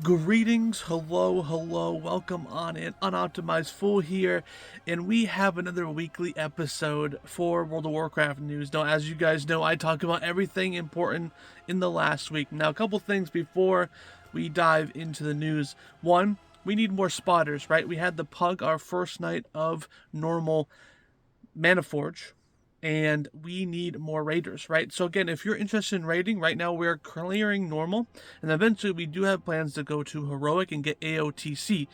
Greetings, hello, welcome on in, Unoptimized Fool here, and we have another weekly episode for World of Warcraft news. Now, as you guys know, I talk about everything important in the last week. Now, a couple things before we dive into the news. One, we need more spotters, right? We had the Pug, our first night of normal Manaforge, and we need more raiders, right? So again, if you're interested in raiding, right now we're clearing normal, and eventually we do have plans to go to heroic and get AOTC.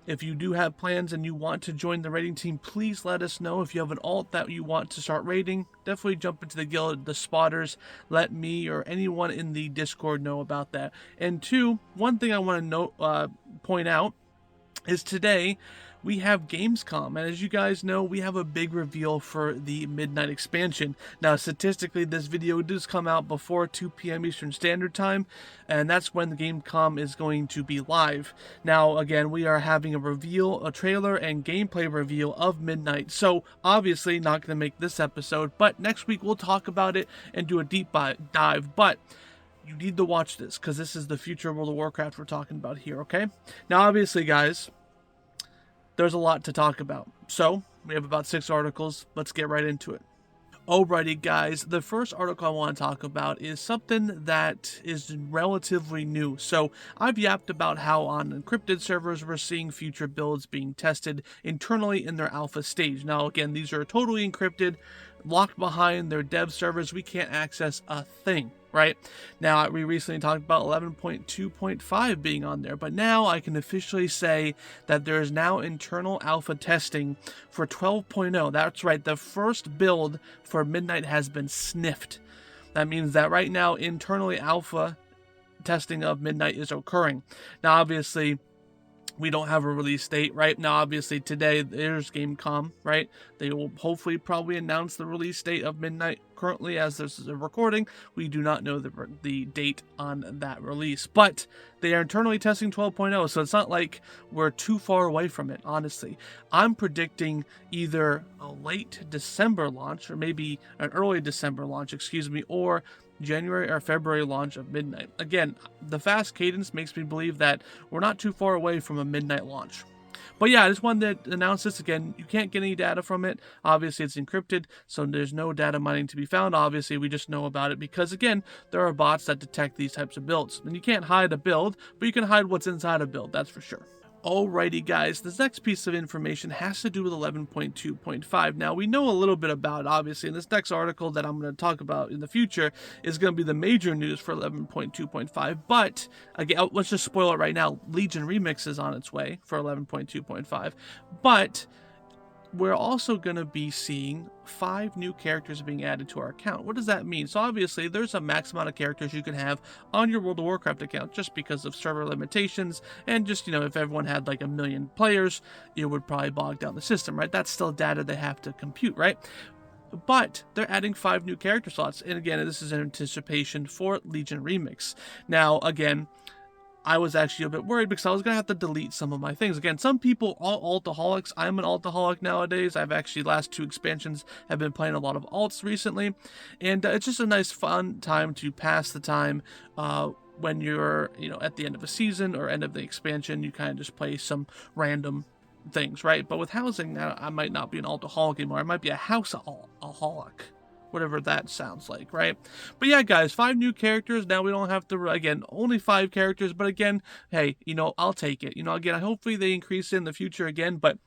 If you do have plans and you want to join the raiding team, please let us know. If you have an alt that you want to start raiding, definitely jump into the guild, the spotters. Let me or anyone in the Discord know about that. And two, one thing I want to point out is today we have Gamescom, and as you guys know, we have a big reveal for the Midnight expansion. Now, statistically, this video does come out before 2 p.m. Eastern Standard Time, and that's when the Gamescom is going to be live. Now, again, we are having a reveal, a trailer, and gameplay reveal of Midnight, so obviously not going to make this episode, but next week we'll talk about it and do a deep dive, but you need to watch this, because this is the future of World of Warcraft we're talking about here, okay? Now, obviously, guys, there's a lot to talk about. So, we have about 6 articles. Let's get right into it. Alrighty, guys, the first article I want to talk about is something that is relatively new. So, I've yapped about how on encrypted servers we're seeing future builds being tested internally in their alpha stage. Now, again, these are totally encrypted, locked behind their dev servers. We can't access a thing. Right now, we recently talked about 11.2.5 being on there, but now I can officially say that there is now internal alpha testing for 12.0. That's right, the first build for Midnight has been sniffed. That means that right now, internally alpha testing of Midnight is occurring. Now, obviously, we don't have a release date right now. Obviously, today there's Gamescom, right? They will hopefully probably announce the release date of Midnight. Currently, as this is a recording, we do not know the date on that release, but they are internally testing 12.0, so it's not like we're too far away from it. Honestly, I'm predicting either a late December launch or maybe an early December launch, excuse me, or January or February launch of Midnight. Again, the fast cadence makes me believe that we're not too far away from a Midnight launch. But yeah, I just wanted to announce this again. You can't get any data from it. Obviously, it's encrypted, so there's no data mining to be found. Obviously, we just know about it because, again, there are bots that detect these types of builds. And you can't hide a build, but you can hide what's inside a build, that's for sure. Alrighty, guys, this next piece of information has to do with 11.2.5. Now, we know a little bit about it, obviously, and this next article that I'm going to talk about in the future is going to be the major news for 11.2.5, but, again, let's just spoil it right now. Legion Remix is on its way for 11.2.5, but we're also going to be seeing 5 new characters being added to our account. What does that mean? So obviously there's a max amount of characters you can have on your World of Warcraft account just because of server limitations, and just, you know, if everyone had like 1 million players, it would probably bog down the system, right? That's still data they have to compute, right? But they're adding 5 new character slots, and again, this is in anticipation for Legion Remix. Now, again, I was actually a bit worried because I was going to have to delete some of my things. Again, some people are altaholics. I'm an altaholic nowadays. I've actually, last 2 expansions, have been playing a lot of alts recently. And it's just a nice, fun time to pass the time when you're, you know, at the end of a season or end of the expansion. You kind of just play some random things, right? But with housing, I might not be an altaholic anymore. I might be a house-aholic. Whatever that sounds like, right? But yeah, guys, 5 new characters. Now we don't have to, again, only 5 characters, but again, hey, you know, I'll take it. You know, again, hopefully they increase in the future again, but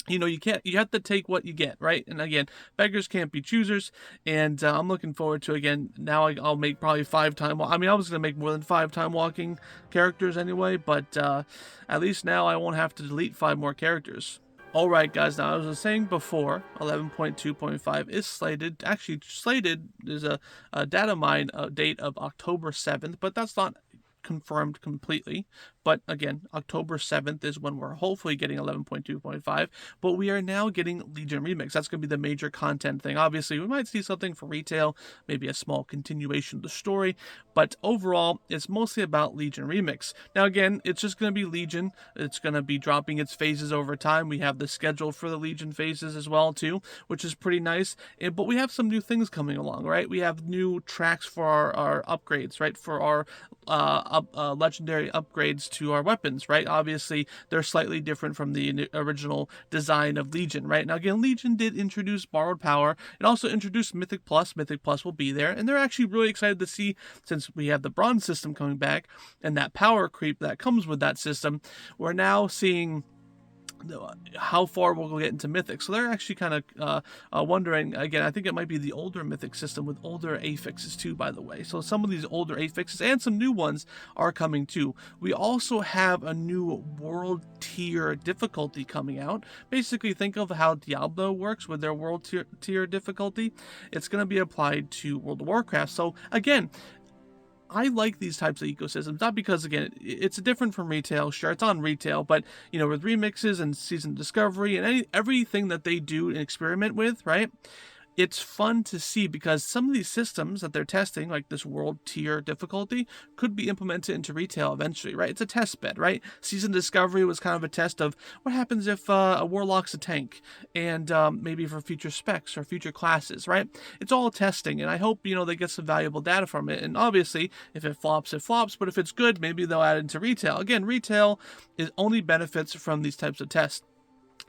you know, you have to take what you get, right? And again, beggars can't be choosers, and I'm looking forward to, again, now I'll make probably 5 time, I mean, I was going to make more than 5 time walking characters anyway, but at least now I won't have to delete 5 more characters. Alright, guys, now as I was saying before, 11.2.5 is slated, there's a data mine date of October 7th, but that's not confirmed completely. But again, October 7th is when we're hopefully getting 11.2.5, but we are now getting Legion Remix. That's going to be the major content thing. Obviously, we might see something for retail, maybe a small continuation of the story, but overall, it's mostly about Legion Remix. Now again, it's just going to be Legion. It's going to be dropping its phases over time. We have the schedule for the Legion phases as well, too, which is pretty nice. But we have some new things coming along, right? We have new tracks for our upgrades, right? For our legendary upgrades to our weapons, right? Obviously, they're slightly different from the original design of Legion, right? Now, again, Legion did introduce borrowed power. It also introduced Mythic Plus. Mythic Plus will be there, and they're actually really excited to see, since we have the bronze system coming back and that power creep that comes with that system, we're now seeing how far we'll get into Mythic. So they're actually kind of wondering, again, I think it might be the older Mythic system with older affixes too, by the way. So some of these older affixes and some new ones are coming too. We also have a new world tier difficulty coming out. Basically, think of how Diablo works with their world tier difficulty. It's going to be applied to World of Warcraft. So again, I like these types of ecosystems, not because, again, it's different from retail. Sure, it's on retail, but, you know, with remixes and season discovery and everything that they do and experiment with, right? It's fun to see because some of these systems that they're testing, like this world tier difficulty, could be implemented into retail eventually, right? It's a test bed, right? Season discovery was kind of a test of what happens if a warlock's a tank, and maybe for future specs or future classes, right? It's all testing, and I hope, you know, they get some valuable data from it. And obviously, if it flops, it flops, but if it's good, maybe they'll add it into retail. Again, retail is only benefits from these types of tests.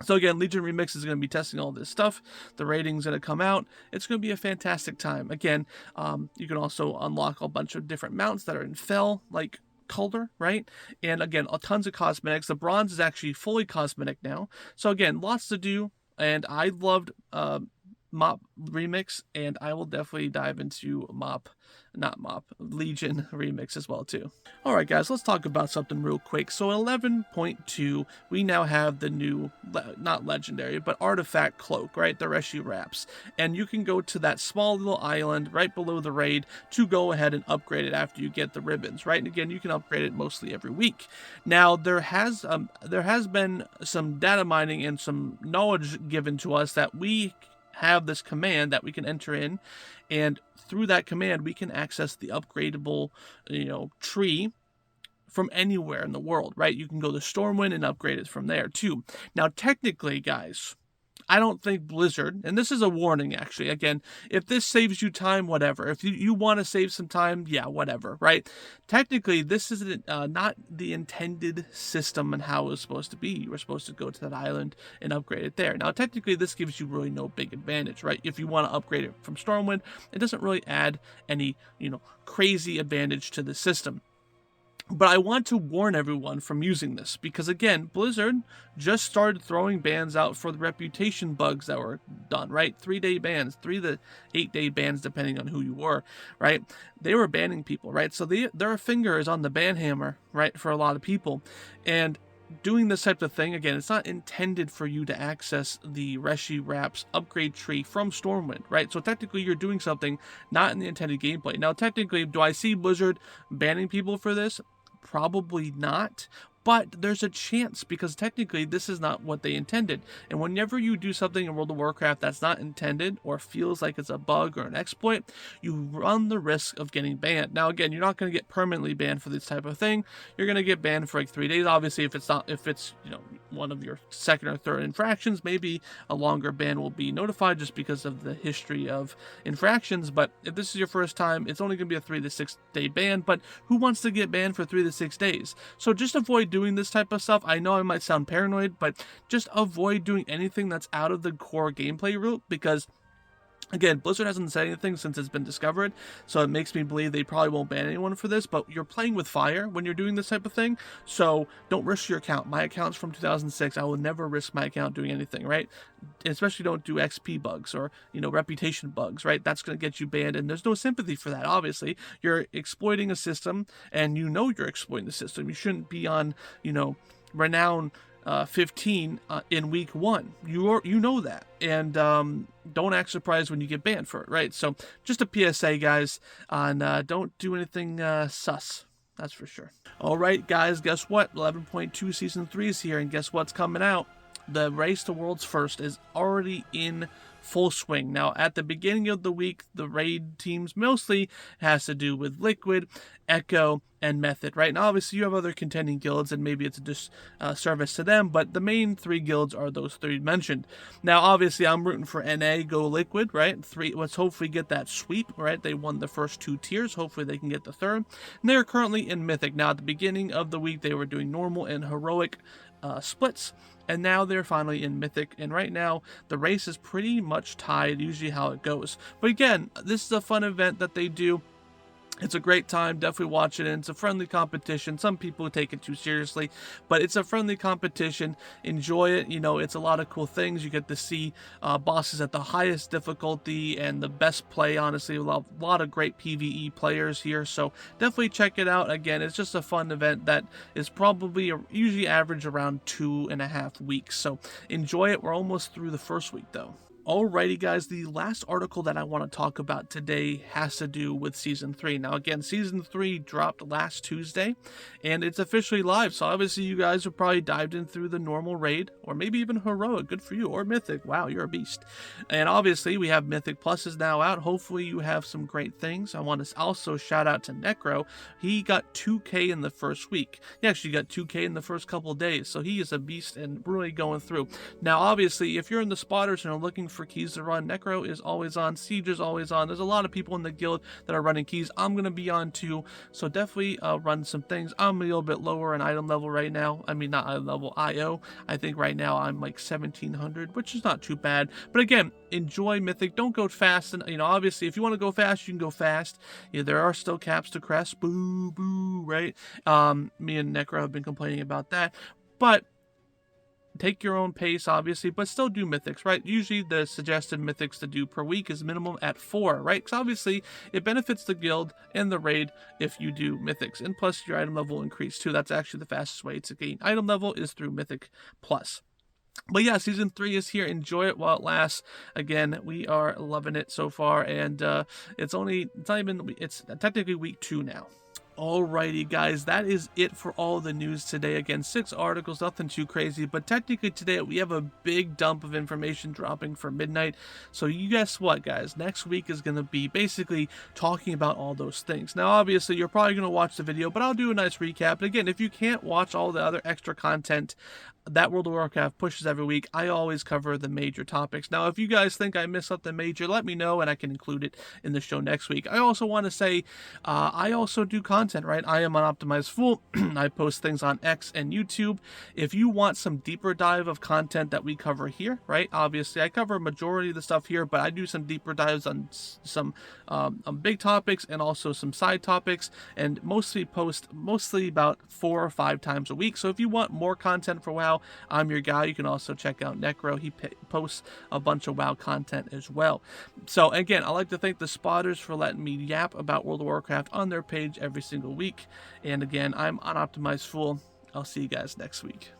So again, Legion Remix is going to be testing all this stuff. The rating's going to come out. It's going to be a fantastic time. Again, you can also unlock a bunch of different mounts that are in Fel, like color, right? And again, tons of cosmetics. The bronze is actually fully cosmetic now. So again, lots to do. And I loved Mop Remix, and I will definitely dive into Legion Remix as well too. Alright guys, let's talk about something real quick. So 11.2, we now have the new, not legendary, but artifact cloak, right? The Reshii Wraps. And you can go to that small little island right below the raid to go ahead and upgrade it after you get the ribbons, right? And again, you can upgrade it mostly every week. Now, there has been some data mining and some knowledge given to us that we have this command that we can enter in, and through that command we can access the upgradable, you know, tree from anywhere in the world, right? You can go to Stormwind and upgrade it from there too. Now, technically, guys, I don't think Blizzard, and this is a warning actually, again, if this saves you time, whatever. If you want to save some time, yeah, whatever, right? Technically, this is not the intended system and how it was supposed to be. You were supposed to go to that island and upgrade it there. Now, technically, this gives you really no big advantage, right? If you want to upgrade it from Stormwind, it doesn't really add any, you know, crazy advantage to the system. But I want to warn everyone from using this because, again, Blizzard just started throwing bans out for the reputation bugs that were done, right? 3-day bans, 3 to 8-day bans, depending on who you were, right? They were banning people, right? So their finger is on the ban hammer, right, for a lot of people. And doing this type of thing, again, it's not intended for you to access the Reshii Wraps upgrade tree from Stormwind, right? So technically you're doing something not in the intended gameplay. Now, technically, do I see Blizzard banning people for this? Probably not, but there's a chance because technically this is not what they intended. And whenever you do something in World of Warcraft that's not intended or feels like it's a bug or an exploit, you run the risk of getting banned. Now, again, you're not going to get permanently banned for this type of thing. You're going to get banned for like 3 days. Obviously, if it's you know, one of your second or third infractions, maybe a longer ban will be notified just because of the history of infractions. But if this is your first time, it's only going to be a 3 to 6 day ban. But who wants to get banned for 3 to 6 days? So just avoid doing this type of stuff. I know I might sound paranoid, but just avoid doing anything that's out of the core gameplay route because, again, Blizzard hasn't said anything since it's been discovered, so it makes me believe they probably won't ban anyone for this, but you're playing with fire when you're doing this type of thing, so don't risk your account. My account's from 2006. I will never risk my account doing anything, right? Especially don't do XP bugs or, you know, reputation bugs, right? That's going to get you banned, and there's no sympathy for that, obviously. You're exploiting a system, and you know you're exploiting the system. You shouldn't be on, you know, Renown 15 in week 1. You know that, and don't act surprised when you get banned for it, right? So just a PSA, guys, on don't do anything sus. That's for sure. All right, guys, guess what? 11.2 Season 3 is here, and guess what's coming out? the race to World's First is already in full swing. Now, at the beginning of the week, the raid teams mostly has to do with Liquid, Echo, and Method, right? Now, obviously, you have other contending guilds, and maybe it's a service to them, but the main 3 guilds are those 3 mentioned. Now, obviously, I'm rooting for NA go Liquid, right? Let's hopefully get that sweep, right? They won the first 2 tiers. Hopefully, they can get the 3rd. And they're currently in Mythic. Now, at the beginning of the week, they were doing normal and heroic splits, and now they're finally in Mythic, and right now the race is pretty much tied, usually how it goes. But again, this is a fun event that they do. It's a great time, definitely watch it, and it's a friendly competition. Some people take it too seriously, but it's a friendly competition. Enjoy it. You know, it's a lot of cool things. You get to see bosses at the highest difficulty and the best play, honestly. A lot of great PvE players here, so definitely check it out. Again, it's just a fun event that is probably usually average around 2.5 weeks, so enjoy it. We're almost through the first week, though. Alrighty guys, the last article that I want to talk about today has to do with Season 3. Now again, Season 3 dropped last Tuesday, and it's officially live, so obviously you guys have probably dived in through the normal raid, or maybe even Heroic, good for you, or Mythic, wow, you're a beast. And obviously we have Mythic Plus is now out, hopefully you have some great things. I want to also shout out to Necro, he got 2k in the first week. He actually got 2k in the first couple days, so he is a beast and really going through. Now obviously, if you're in the spotters and are looking for keys to run, Necro is always on, Siege is always on. There's a lot of people in the guild that are running keys. I'm going to be on too, so definitely run some things. I'm a little bit lower in item level right now. I mean, not item level, IO. I think right now I'm like 1700, which is not too bad. But again, enjoy Mythic. Don't go fast. And, you know, obviously, if you want to go fast, you can go fast. Yeah, there are still caps to crest. Boo, boo, right? Me and Necro have been complaining about that. But take your own pace, obviously, but still do mythics, right? Usually the suggested mythics to do per week is minimum at 4, right? Because obviously it benefits the guild and the raid if you do mythics, and plus your item level will increase too. That's actually the fastest way to gain item level is through Mythic Plus. But yeah, Season 3 is here. Enjoy it while it lasts. Again, we are loving it so far, and it's technically week 2 now. Alrighty guys, that is it for all the news today. Again, 6 articles, nothing too crazy, but technically today we have a big dump of information dropping for midnight. So you guess what guys, next week is going to be basically talking about all those things. Now obviously you're probably going to watch the video, but I'll do a nice recap. And again, if you can't watch all the other extra content that World of Warcraft pushes every week, I always cover the major topics. Now if you guys think I missed something major, let me know and I can include it in the show next week. I also want to say I also do content, right? I am an Optimized Fool. I post things on X and YouTube. If you want some deeper dive of content that we cover here, right? Obviously I cover a majority of the stuff here, but I do some deeper dives on some big topics and also some side topics, and mostly post about 4 or 5 times a week. So if you want more content for WoW, I'm your guy. You can also check out Necro. He posts a bunch of WoW content as well. So again, I'd like to thank the spotters for letting me yap about World of Warcraft on their page every single week. And again, I'm Unoptimized Fool. I'll see you guys next week.